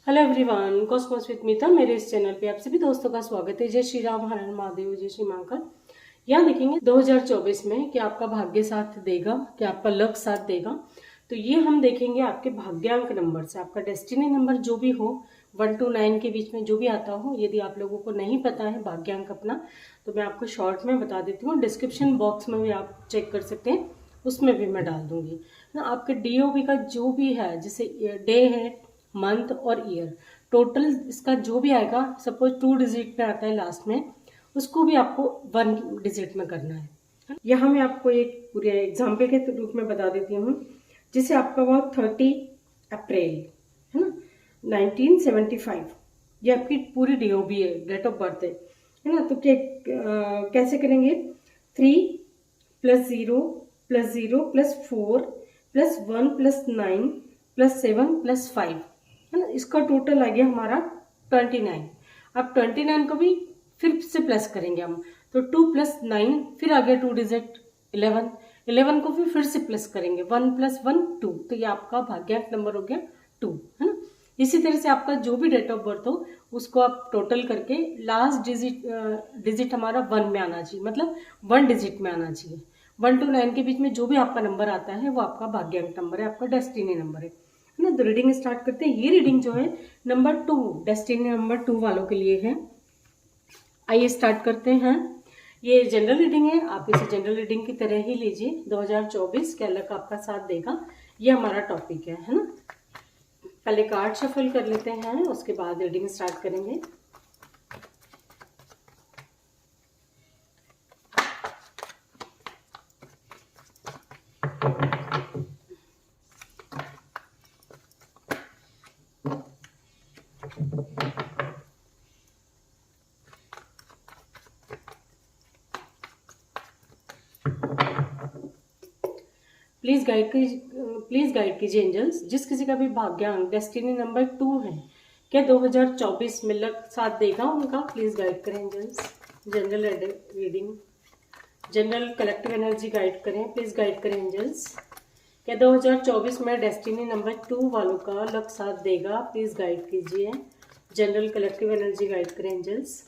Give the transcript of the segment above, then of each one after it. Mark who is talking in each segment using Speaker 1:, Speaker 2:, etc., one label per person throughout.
Speaker 1: Hello everyone, Cosmos with मीता मेरे इस channel पे आप सभी दोस्तों का स्वागत है। जय श्री राम, हर हर महादेव, जय श्री महाकाल। यहाँ देखेंगे 2024 में कि आपका भाग्य साथ देगा, कि आपका लक साथ देगा। तो ये हम देखेंगे आपके भाग्यांक नंबर से, आपका डेस्टिनी नंबर जो भी हो 1 to 9 के बीच में जो भी आता हो। यदि आप लोगों को नहीं पता है भाग्यांक अपना, तो मैं आपको शॉर्ट में बता देती हूँ। डिस्क्रिप्शन बॉक्स में भी आप चेक कर सकते हैं, उसमें भी मैं डाल दूंगी ना। आपके डीओबी का जो भी है, जैसे डे है, मंथ और ईयर, टोटल इसका जो भी आएगा, सपोज 2 डिजिट में आता है लास्ट में, उसको भी आपको 1 डिजिट में करना है। यहाँ मैं आपको एक पूरे एग्जाम्पल के रूप में बता देती हूँ। जैसे आपका वो 30 अप्रैल है ना, 1975, ये आपकी पूरी डीओबी है, डेट ऑफ बर्थ है ना। तो कैसे करेंगे? 3 + 0 + 0 + 4 + 1 + 9 + 7 + 5 है ना। इसका टोटल आ गया हमारा 29। अब 29 को भी फिर से प्लस करेंगे हम, तो 2 + 9, फिर आ गया 2 डिजिट 11। 11 को फिर से प्लस करेंगे, 1 + 1 2। तो ये आपका भाग्यांक नंबर हो गया 2 है ना। इसी तरह से आपका जो भी डेट ऑफ बर्थ हो उसको आप टोटल करके लास्ट डिजिट हमारा 1 में आना चाहिए, मतलब 1 डिजिट में आना चाहिए। 1 to 9 के बीच में जो भी आपका नंबर आता है वो आपका भाग्यांक नंबर है, आपका डेस्टिनी नंबर है ना। तो रीडिंग स्टार्ट करते हैं। ये रीडिंग जो है नंबर 2, डेस्टिनी नंबर 2 वालों के लिए है। आइए स्टार्ट करते हैं। ये जनरल रीडिंग है, आप इसे जनरल रीडिंग की तरह ही लीजिए। 2024 क्या लक आपका साथ देगा, ये हमारा टॉपिक है ना। पहले कार्ड शफल कर लेते हैं, उसके बाद रीडिंग स्टार्ट करेंगे। प्लीज गाइड कीजिए एंजल्स। जिस किसी का भी भाग्यांक डेस्टिनी नंबर 2 है, क्या 2024 में लक साथ देगा उनका? प्लीज गाइड करें angels. General reading, general collective energy guide करें, प्लीज गाइड करें एंजल्स। क्या 2024 में डेस्टिनी नंबर 2 वालों का लक साथ देगा? प्लीज गाइड कीजिए। जनरल कलेक्टिव एनर्जी गाइड करें एंजल्स।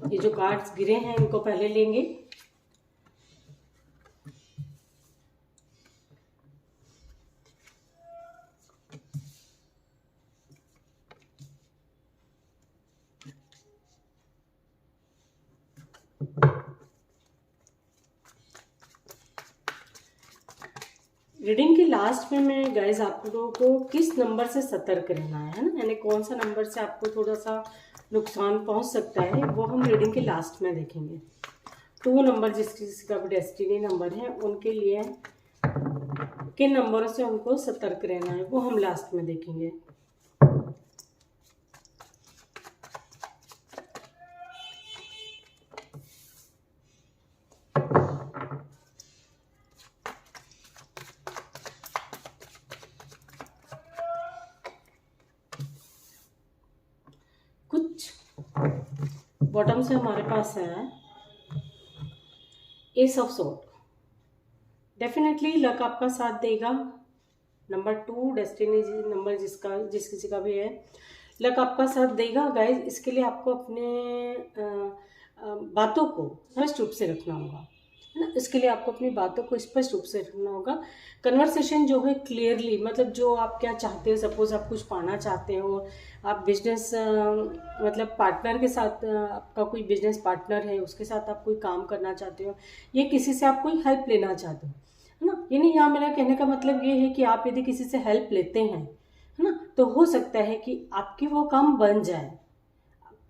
Speaker 1: ये जो कार्ड्स गिरे हैं इनको पहले लेंगे। रीडिंग के लास्ट में मैं गाइज आप लोगों को किस नंबर से सतर्क रहना है ना, यानी कौन सा नंबर से आपको थोड़ा सा नुकसान पहुंच सकता है, वो हम रीडिंग के लास्ट में देखेंगे। 2 नंबर जिसका भी डेस्टिनी नंबर है उनके लिए किन नंबरों से उनको सतर्क रहना है वो हम लास्ट में देखेंगे। कुछ बॉटम से हमारे पास है S of sword. Definitely luck आपका साथ देगा। नंबर 2 डेस्टिनी नंबर जिस किसी का भी है, लक आपका साथ देगा गाइज। इसके लिए आपको अपने बातों को स्पष्ट रूप से रखना होगा है ना। इसके लिए आपको अपनी बातों को स्पष्ट रूप से रखना होगा। कन्वर्सेशन जो है क्लियरली, मतलब जो आप क्या चाहते हो, सपोज आप कुछ पाना चाहते हो, आप बिजनेस मतलब पार्टनर के साथ, आपका कोई बिजनेस पार्टनर है उसके साथ आप कोई काम करना चाहते हो, या किसी से आप कोई हेल्प लेना चाहते हो है ना। यानी यहाँ मेरा कहने का मतलब ये है कि आप यदि किसी से हेल्प लेते हैं है ना, तो हो सकता है कि आपकी वो काम बन जाए।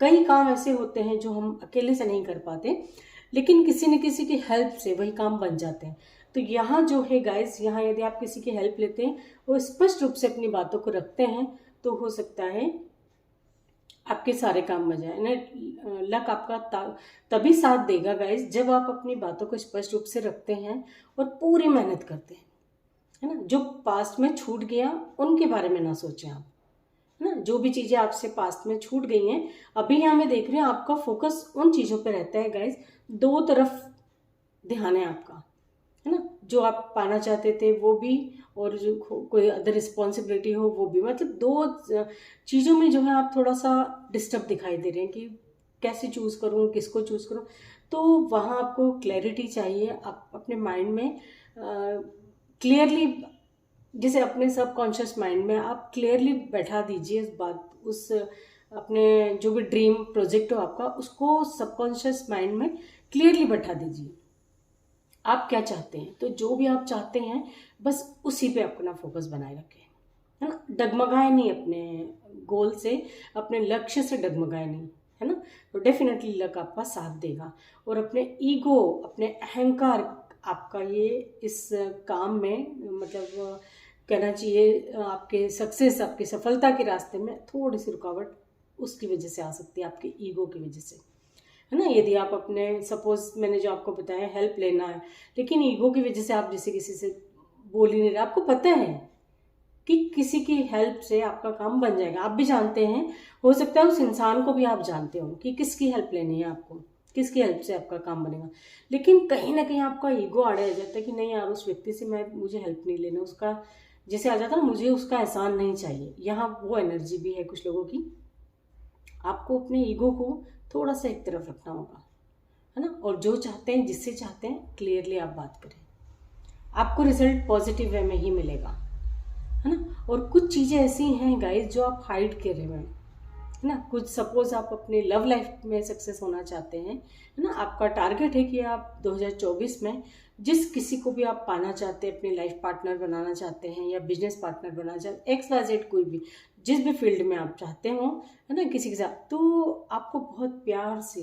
Speaker 1: कई काम ऐसे होते हैं जो हम अकेले से नहीं कर पाते, लेकिन किसी न किसी की हेल्प से वही काम बन जाते हैं। तो यहाँ जो है गाइस, यहाँ यदि आप किसी की हेल्प लेते हैं और स्पष्ट रूप से अपनी बातों को रखते हैं, तो हो सकता है आपके सारे काम बन जाए। लक आपका तभी साथ देगा गाइस जब आप अपनी बातों को स्पष्ट रूप से रखते हैं और पूरी मेहनत करते हैं। है ना। जो पास्ट में छूट गया उनके बारे में ना सोचें आप, है ना। जो भी चीज़ें आपसे पास्ट में छूट गई हैं, अभी यहाँ मैं देख रही हूँ आपका फोकस उन चीज़ों पे रहता है गाइज, दो तरफ ध्यान है आपका, है ना। जो आप पाना चाहते थे वो भी, और जो कोई अदर रिस्पॉन्सिबिलिटी हो वो भी, मतलब दो चीज़ों में जो है आप थोड़ा सा डिस्टर्ब दिखाई दे रहे हैं कि कैसे चूज़ करूँ, किसको चूज़ करूँ। तो वहाँ आपको क्लैरिटी चाहिए। आप अपने माइंड में क्लियरली, जैसे अपने सबकॉन्शियस माइंड में आप क्लियरली बैठा दीजिए इस बात, उस अपने जो भी ड्रीम प्रोजेक्ट हो आपका, उसको सबकॉन्शियस माइंड में क्लियरली बैठा दीजिए। आप क्या चाहते हैं, तो जो भी आप चाहते हैं बस उसी पे अपना फोकस बनाए रखें, है ना। डगमगाए नहीं अपने गोल से, अपने लक्ष्य से डगमगाए नहीं, है ना। तो डेफिनेटली लक आपका साथ देगा। और अपने ईगो, अपने अहंकार, आपका ये इस काम में मतलब कहना चाहिए आपके सक्सेस, आपकी सफलता के रास्ते में थोड़ी सी रुकावट उसकी वजह से आ सकती है, आपके ईगो की वजह से, है ना। यदि आप अपने, सपोज मैंने जो आपको बताया हेल्प लेना है, लेकिन ईगो की वजह से आप जैसे किसी से बोल ही नहीं रहे, आपको पता है कि किसी की हेल्प से आपका काम बन जाएगा, आप भी जानते हैं, हो सकता है उस इंसान को भी आप जानते हो कि किसकी हेल्प लेनी है आपको, किसकी हेल्प से आपका काम बनेगा, लेकिन कहीं ना कहीं आपका ईगो आड़े आ जाता है कि नहीं यार, उस व्यक्ति से मुझे हेल्प नहीं लेना, उसका जैसे आ जाता है ना, मुझे उसका एहसान नहीं चाहिए। यहाँ वो एनर्जी भी है कुछ लोगों की। आपको अपने ईगो को थोड़ा सा एक तरफ रखना होगा, है ना। और जो चाहते हैं, जिससे चाहते हैं, क्लियरली आप बात करें, आपको रिजल्ट पॉजिटिव वे में ही मिलेगा, है ना। और कुछ चीज़ें ऐसी हैं गाइस जो आप हाइड कर रहे हैं, है ना। कुछ सपोज आप अपने लव लाइफ में सक्सेस होना चाहते हैं, है ना। आपका टारगेट है कि आप 2024 में जिस किसी को भी आप पाना चाहते हैं, अपने लाइफ पार्टनर बनाना चाहते हैं या बिजनेस पार्टनर बनाना चाहते हैं, XYZ कोई भी, जिस भी फील्ड में आप चाहते हो, है ना, किसी के साथ, तो आपको बहुत प्यार से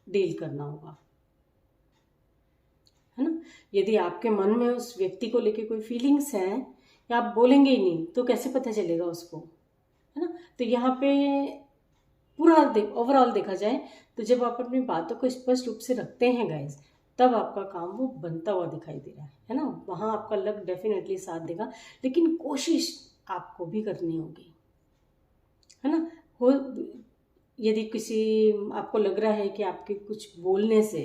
Speaker 1: डील करना होगा, है ना। यदि आपके मन में उस व्यक्ति को लेके कोई फीलिंग्स हैं, या आप बोलेंगे ही नहीं, तो कैसे पता चलेगा उसको, है ना। तो यहाँ पे पूरा ओवरऑल देखा जाए तो जब आप अपनी बातों को स्पष्ट रूप से रखते हैं गाइस, तब आपका काम वो बनता हुआ दिखाई दे रहा है ना। वहाँ आपका लक डेफिनेटली साथ देगा, लेकिन कोशिश आपको भी करनी होगी, है ना। हो यदि किसी आपको लग रहा है कि आपके कुछ बोलने से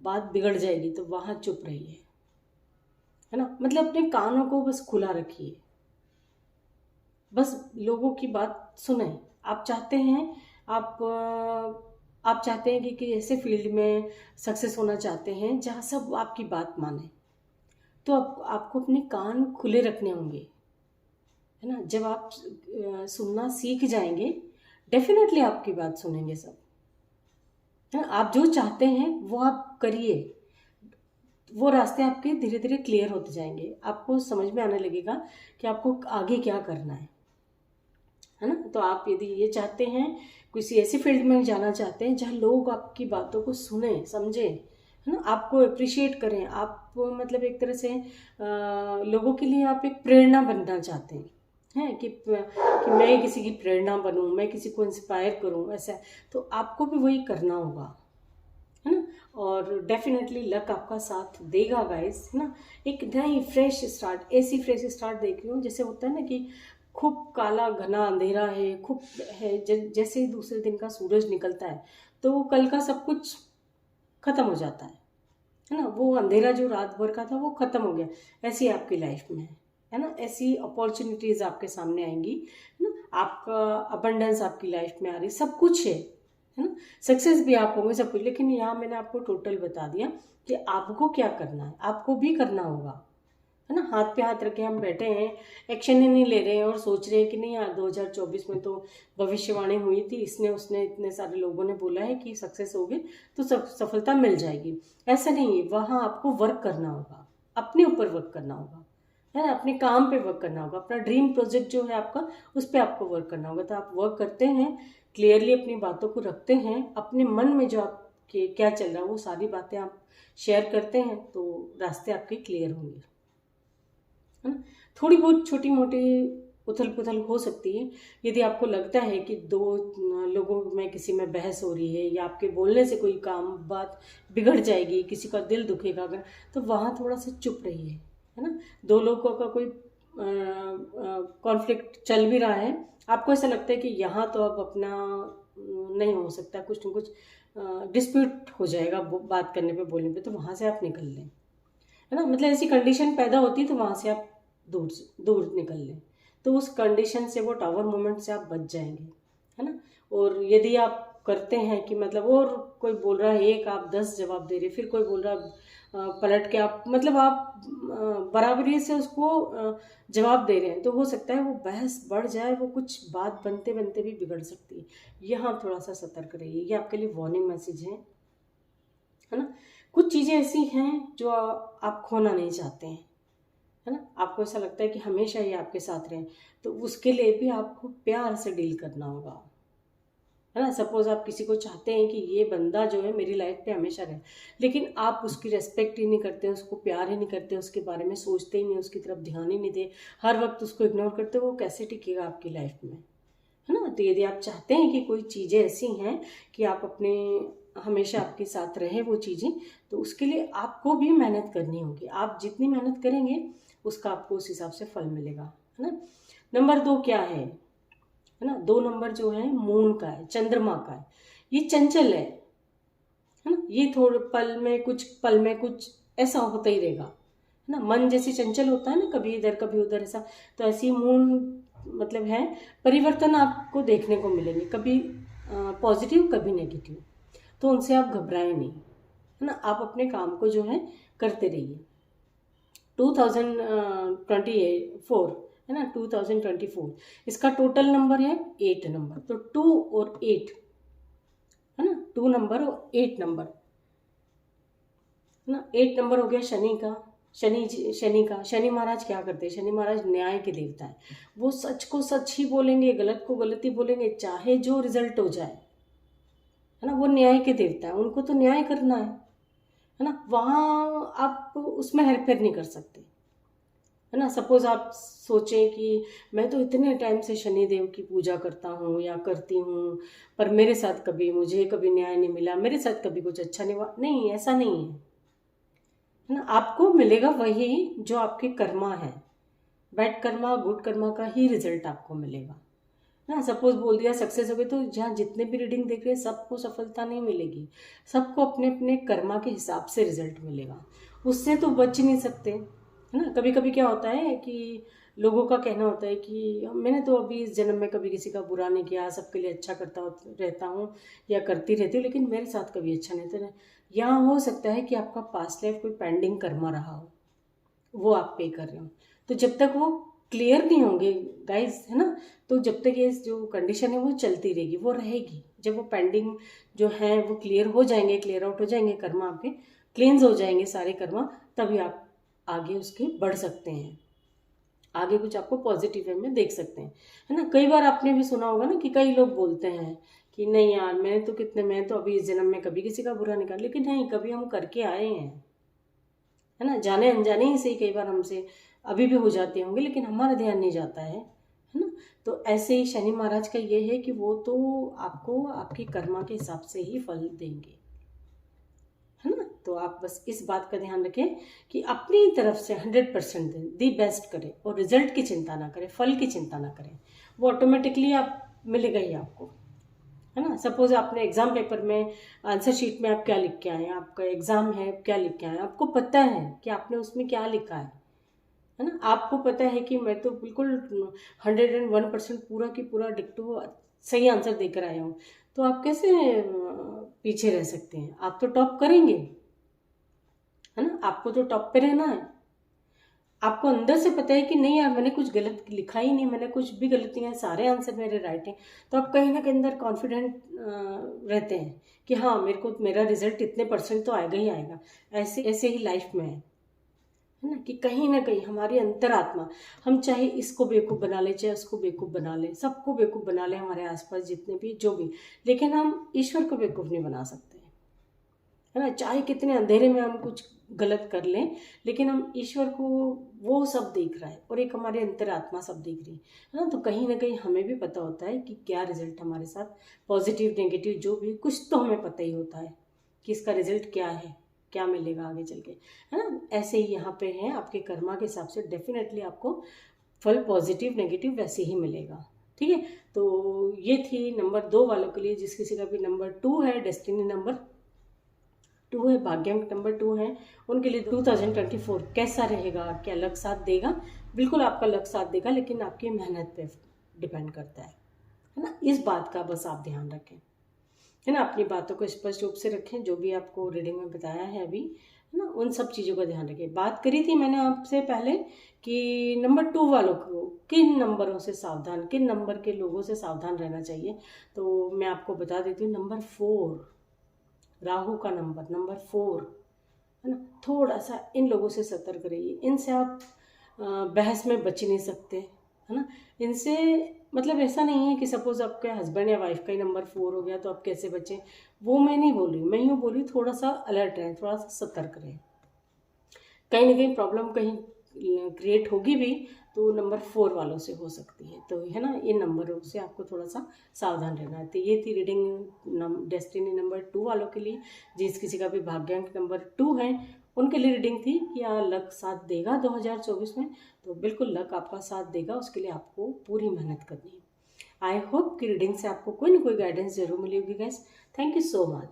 Speaker 1: बात बिगड़ जाएगी, तो वहाँ चुप रहिए, है ना। मतलब अपने कानों को बस खुला रखिए, बस लोगों की बात सुने। आप चाहते हैं, आप चाहते हैं कि ऐसे फील्ड में सक्सेस होना चाहते हैं जहाँ सब आपकी बात माने, तो आपको अपने कान खुले रखने होंगे, है ना। जब आप सुनना सीख जाएंगे, डेफिनेटली आपकी बात सुनेंगे सब, है ना। आप जो चाहते हैं वो आप करिए, वो रास्ते आपके धीरे धीरे क्लियर होते जाएंगे, आपको समझ में आने लगेगा कि आपको आगे क्या करना है ना। तो आप यदि ये चाहते हैं, किसी ऐसी फील्ड में जाना चाहते हैं जहाँ लोग आपकी बातों को सुने, समझे, है ना, आपको अप्रिशिएट करें, आप मतलब एक तरह से लोगों के लिए आप एक प्रेरणा बनना चाहते हैं कि मैं किसी की प्रेरणा बनूं, मैं किसी को इंस्पायर करूं, ऐसा, तो आपको भी वही करना होगा, है ना। और डेफिनेटली लक आपका साथ देगा गाइस, है ना। एक नई फ्रेश स्टार्ट, ऐसी फ्रेश स्टार्ट देख रही हूँ जैसे होता है ना कि खूब काला घना अंधेरा है, खूब है, जैसे ही दूसरे दिन का सूरज निकलता है तो कल का सब कुछ खत्म हो जाता है ना। वो अंधेरा जो रात भर का था वो खत्म हो गया, ऐसी आपकी लाइफ में है ना। ऐसी अपॉर्चुनिटीज आपके सामने आएंगी, है ना। आपका अबंडेंस आपकी लाइफ में आ रही, सब कुछ है ना। सक्सेस भी आप होंगे, सब कुछ, लेकिन यहाँ मैंने आपको टोटल बता दिया कि आपको क्या करना है, आपको भी करना होगा, है ना। हाथ पे हाथ रखे हम बैठे हैं, एक्शन ही नहीं ले रहे हैं और सोच रहे हैं कि नहीं यार 2024 में तो भविष्यवाणी हुई थी, इसने उसने इतने सारे लोगों ने बोला है कि सक्सेस होगी तो सफलता मिल जाएगी। ऐसा नहीं है, वहाँ आपको वर्क करना होगा, अपने ऊपर वर्क करना होगा, है ना। अपने काम पे वर्क करना होगा, अपना ड्रीम प्रोजेक्ट जो है आपका, उस पर आपको वर्क करना होगा। तो आप वर्क करते हैं, क्लियरली अपनी बातों को रखते हैं, अपने मन में जो आपके क्या चल रहा है वो सारी बातें आप शेयर करते हैं, तो रास्ते आपके क्लियर होंगे, है ना। थोड़ी बहुत छोटी मोटी उथल पुथल हो सकती है, यदि आपको लगता है कि दो लोगों में किसी में बहस हो रही है या आपके बोलने से कोई काम बात बिगड़ जाएगी, किसी का दिल दुखेगा अगर, तो वहाँ थोड़ा सा चुप रहिए, है ना। दो लोगों का कोई कॉन्फ्लिक्ट चल भी रहा है, आपको ऐसा लगता है कि यहाँ तो अब अपना नहीं हो सकता, कुछ न कुछ डिस्प्यूट हो जाएगा बात करने पे, बोलने पे, तो वहाँ से आप निकल लें, है ना। मतलब ऐसी कंडीशन पैदा होती है तो वहाँ से आप दूर निकल लें, तो उस कंडीशन से, वो टावर मोमेंट से आप बच जाएंगे, है ना। और यदि आप करते हैं कि मतलब और कोई बोल रहा है एक, आप 10 जवाब दे रहे, फिर कोई बोल रहा है पलट के आप, मतलब आप बराबरी से उसको जवाब दे रहे हैं, तो हो सकता है वो बहस बढ़ जाए, वो कुछ बात बनते बनते भी बिगड़ सकती है। यहाँ थोड़ा सा सतर्क रहिए, ये आपके लिए वार्निंग मैसेज है ना। कुछ चीज़ें ऐसी हैं जो आप खोना नहीं चाहते हैं, है ना। आपको ऐसा लगता है कि हमेशा ये आपके साथ रहें, तो उसके लिए भी आपको प्यार से डील करना होगा, है ना। सपोज आप किसी को चाहते हैं कि ये बंदा जो है मेरी लाइफ पे हमेशा रहे, लेकिन आप उसकी रेस्पेक्ट ही नहीं करते, उसको प्यार ही नहीं करते, उसके बारे में सोचते ही नहीं, उसकी तरफ ध्यान ही नहीं दे, हर वक्त उसको इग्नोर करते, वो कैसे टिकेगा आपकी लाइफ में, है ना। तो यदि आप चाहते हैं कि कोई चीज़ें ऐसी हैं कि आप अपने हमेशा आपके साथ रहे वो चीज़ें, तो उसके लिए आपको भी मेहनत करनी होगी। आप जितनी मेहनत करेंगे उसका आपको उस हिसाब से फल मिलेगा, है ना। नंबर 2 क्या है ना। 2 नंबर जो है मून का है, चंद्रमा का है। ये चंचल है ना। ये थोड़े पल में कुछ ऐसा होता ही रहेगा, है ना। मन जैसे चंचल होता है ना, कभी इधर कभी उधर ऐसा, तो ऐसी मून मतलब है, परिवर्तन आपको देखने को मिलेंगे, कभी पॉजिटिव कभी नेगेटिव, तो उनसे आप घबराएं नहीं, है ना। आप अपने काम को जो है करते रहिए। 2024 है ना, 2024 इसका टोटल नंबर है 8 नंबर, तो 2 और 8 है ना, 2 नंबर और 8 नंबर, है ना। 8 नंबर हो गया शनि महाराज क्या करते हैं, शनि महाराज न्याय के देवता है। वो सच को सच ही बोलेंगे, गलत को गलत ही बोलेंगे, चाहे जो रिजल्ट हो जाए, है ना। वो न्याय के देवता है, उनको तो न्याय करना है ना। वहाँ आप उसमें हेरफेर नहीं कर सकते, है ना। सपोज आप सोचें कि मैं तो इतने टाइम से शनिदेव की पूजा करता हूँ या करती हूँ, पर मुझे कभी न्याय नहीं मिला, मेरे साथ कभी कुछ अच्छा नहीं हुआ, नहीं, ऐसा नहीं है ना। आपको मिलेगा वही जो आपके कर्मा है, बैड कर्मा गुड कर्मा का ही रिजल्ट आपको मिलेगा ना। सपोज बोल दिया सक्सेस हो गई, तो जहाँ जितने भी रीडिंग देख रहे हैं सबको सफलता नहीं मिलेगी, सबको अपने अपने कर्मा के हिसाब से रिजल्ट मिलेगा, उससे तो बच नहीं सकते, है ना। कभी कभी क्या होता है कि लोगों का कहना होता है कि मैंने तो अभी इस जन्म में कभी किसी का बुरा नहीं किया, सबके लिए अच्छा रहता हूँ या करती रहती हूँ, लेकिन मेरे साथ कभी अच्छा नहीं था। यहाँ हो सकता है कि आपका पास्ट लाइफ कोई पेंडिंग कर्मा रहा हो, वो आप पे कर रहे हो, तो जब तक वो क्लियर नहीं होंगे गाइस, है ना, तो जब तक ये जो कंडीशन है वो चलती रहेगी, वो रहेगी। जब वो पेंडिंग जो है वो क्लियर हो जाएंगे, क्लियर आउट हो जाएंगे, कर्मा आपके क्लींस हो जाएंगे सारे कर्मा, तभी आप आगे उसके बढ़ सकते हैं, आगे कुछ आपको पॉजिटिव वे में देख सकते हैं, है ना। कई बार आपने भी सुना होगा ना कि कई लोग बोलते हैं कि नहीं यार, मैं तो अभी इस जन्म में कभी किसी का बुरा नहीं कर, लेकिन नहीं, कभी हम करके आए हैं, है ना। जाने अनजाने ही सही, कई बार हमसे अभी भी हो जाते होंगे, लेकिन हमारा ध्यान नहीं जाता है ना। तो ऐसे ही शनि महाराज का ये है कि वो तो आपको आपके कर्मा के हिसाब से ही फल देंगे, है ना। तो आप बस इस बात का ध्यान रखें कि अपनी तरफ से 100% दें, दी बेस्ट करें, और रिजल्ट की चिंता ना करें, फल की चिंता ना करें, वो ऑटोमेटिकली आप मिलेगा ही आपको, है ना। सपोज आपने एग्जाम पेपर में आंसर शीट में आप क्या लिख के आए, आपका एग्जाम है, क्या लिख के आए, आपको पता है कि आपने उसमें क्या लिखा है ना। आपको पता है कि मैं तो बिल्कुल 101% पूरा की पूरा डिक्टो सही आंसर देकर आया हूँ, तो आप कैसे पीछे रह सकते हैं, आप तो टॉप करेंगे, है ना। आपको तो टॉप पे रहना है, आपको अंदर से पता है कि नहीं यार, मैंने कुछ गलत लिखा ही नहीं, मैंने कुछ भी गलतियां, सारे आंसर मेरे राइट हैं, तो आप कहीं ना कहीं अंदर कॉन्फिडेंट रहते हैं कि हाँ, मेरा रिजल्ट इतने परसेंट तो आएगा ही आएगा। ऐसे ऐसे ही लाइफ में है ना, कि कहीं ना कहीं हमारी अंतरात्मा, हम चाहे इसको बेवकूफ़ बना ले, चाहे उसको बेवकूफ़ बना ले, सबको बेवकूफ़ बना ले, हमारे आसपास जितने भी जो भी, लेकिन हम ईश्वर को बेवकूफ़ नहीं बना सकते, है ना। चाहे कितने अंधेरे में हम कुछ गलत कर लें, लेकिन हम ईश्वर को, वो सब देख रहा है, और एक हमारे अंतरात्मा सब देख रही है ना। तो कहीं ना कहीं हमें भी पता होता है कि क्या रिजल्ट हमारे साथ, पॉजिटिव नेगेटिव जो भी, कुछ तो हमें पता ही होता है कि इसका रिजल्ट क्या है, क्या मिलेगा आगे चल के, है ना। ऐसे ही यहाँ पे है आपके कर्मा के हिसाब से डेफिनेटली आपको फल पॉजिटिव नेगेटिव वैसे ही मिलेगा, ठीक है। तो ये थी नंबर 2 वालों के लिए। जिस किसी का भी नंबर 2 है, डेस्टिनी नंबर 2 है, भाग्यांक नंबर 2 है, उनके लिए 2024 कैसा रहेगा, क्या लक साथ देगा? बिल्कुल आपका लक साथ देगा, लेकिन आपकी मेहनत पे डिपेंड करता है ना। इस बात का बस आप ध्यान रखें, है ना। अपनी बातों को स्पष्ट रूप से रखें, जो भी आपको रीडिंग में बताया है अभी, है ना, उन सब चीज़ों का ध्यान रखें। बात करी थी मैंने आपसे पहले कि नंबर 2 वालों को किन नंबरों से सावधान, किन नंबर के लोगों से सावधान रहना चाहिए। तो मैं आपको बता देती हूँ, नंबर 4, राहु का नंबर 4, है ना। थोड़ा सा इन लोगों से सतर्क रहिए। इनसे आप बहस में बच नहीं सकते, है ना। इनसे मतलब ऐसा नहीं है कि सपोज आपके हस्बैंड या वाइफ का ही नंबर 4 हो गया तो आप कैसे बचें, वो मैं नहीं बोल रही। मैं यूँ बोल रही थोड़ा सा अलर्ट रहें, थोड़ा सा सतर्क रहें। कहीं ना कहीं प्रॉब्लम कहीं क्रिएट होगी भी तो नंबर 4 वालों से हो सकती है, तो है ना। इन नंबरों से आपको थोड़ा सा सावधान रहना है। तो ये थी रीडिंग डेस्टिनी नंबर 2 वालों के लिए। जिस किसी का भी भाग्यांक नंबर 2 है उनके लिए रीडिंग थी। क्या लक साथ देगा 2024 में? तो बिल्कुल लक आपका साथ देगा, उसके लिए आपको पूरी मेहनत करनी है। आई होप कि रीडिंग से आपको कोई ना कोई गाइडेंस जरूर मिली होगी guys. Thank you so much.